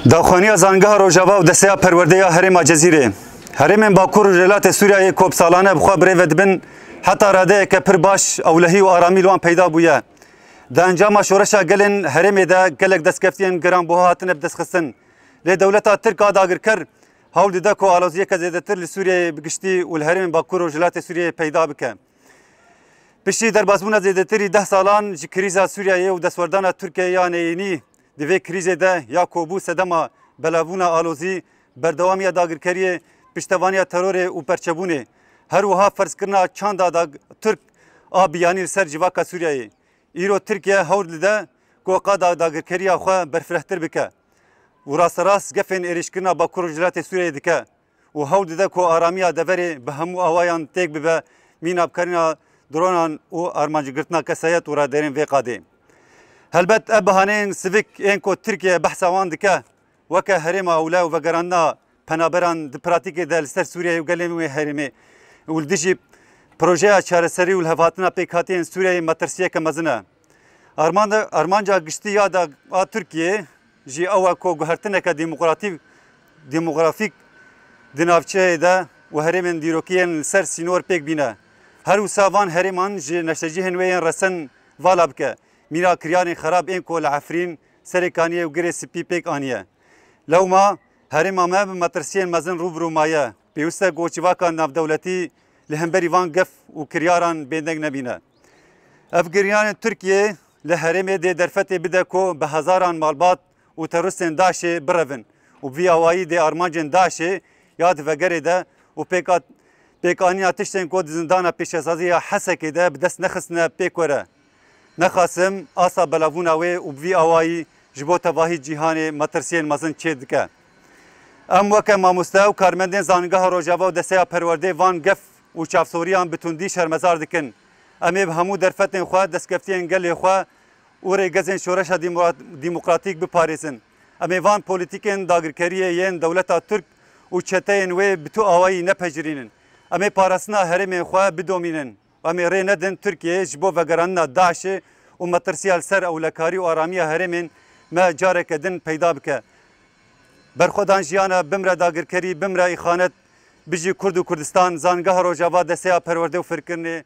داخوانی زنگاه روجاوا و دسیا پرورده هرم جزیره هرم باکور جلات سوریه کوب سالانه بخوا برید بن حتی راده که پر باش اولهی و آرامی لوان پیدا بوده ده انجام شورشا گلن هرم ده گلک دستکفتین گران بوها هاتن بدستخستن لی دولتا ترک آداگر کر هول ده کو آلوزیه که زیده تر لسوریه بگشتی و الهرم باکور جلات سوریه پیدا بکن پشتی در بازمون زیده تری 10 سالان جی کریزا سوریه و دستوردان ترکیه یا نینی دوی کریزه ده یا کوبو سدما بلاونا آلوزی بردوامی داگرکری پشتوانی ترور و پرچبونه هر وها فرض کرنا چند داگ ترک آبیانی سر جواکا سوریه ایرو ترکیه هول ده کوقا داگرکری آخوا برفرهتر بکه و راست راست گفن ایرش کرنا با کورجلات سوریه دکه و هول ده کو آرامی دوری به همو آوایان تک ببه میناب کرنا درونان و آرمانج گرتنا کسایت و را درین وی قاده هلبت ابهانین سویک اینکو ترکیه بحثوان دکه وکه هرم اولا و وگرانا پنابران پراتیک دلستر سوریه و گلمی هرمه ولدیجی پروژه چارەسەری و هەفاتنا پێکهاتیان سووریای مەترسیەکە مەزنە ئەرمانجا گشتی یادا تورکیە ژی ئەوە کۆگوهرتنێکە دیموغرافیک di navçeyê de û herêmên dîrokiyên ser sînor pêk bîne her wisa van herêman ji neşecihên wê yên resen vala bike mîna kiryanên xerab ên ku li Efrîn serê kaniyê û girê spî pêk aniye lewma herêma me bi metirsiyên mezin rûbirû maye pêwîst e goçîvaka navdewletî li hemberî van gef û kiryaran bêdeng nebîne ev giryanên Tirkiyê li herêmê dê derfetê bide ku bi hezaran malbat û teroristên Daişê birevin û vî awayî dê armancên Daişê ya di vegerê de û pêkaniya tiştên ku di zindana pêşesaziya Hesekê de bi dest nexistine pêk were nexasim asa belavûna wê û vî awayî ji bo tevahî cîhanê metirsiyên mezin çê dike em weke mamoste û karmendên zanîngeha Rojava û Deseya Perwerdê van gef û çavsoriyan bi tundî şermezar dikin em ê bi hemû derfetên xwe destkeftiyên gelê xwe û rêgezên şoreşa dîmokratîk biparêzin em ê van polîtîkên dagirkeriyê yên dewleta Türk û çeteyên wê bi tu awayî nepejirînin em ê parastina herêmên xwe bidomînin em ê rê nedin Tirkiyeyê ji bo vegeranina Daişê û metirsiya li ser ewlekarî û aramiya herêmên me careke din peyda bike berxwedan jiyana bimre dagirkerî bimre îxanet bijî Kurd û Kurdistan zanîngeha Rojava Deseya Perwerdê û Firkirinê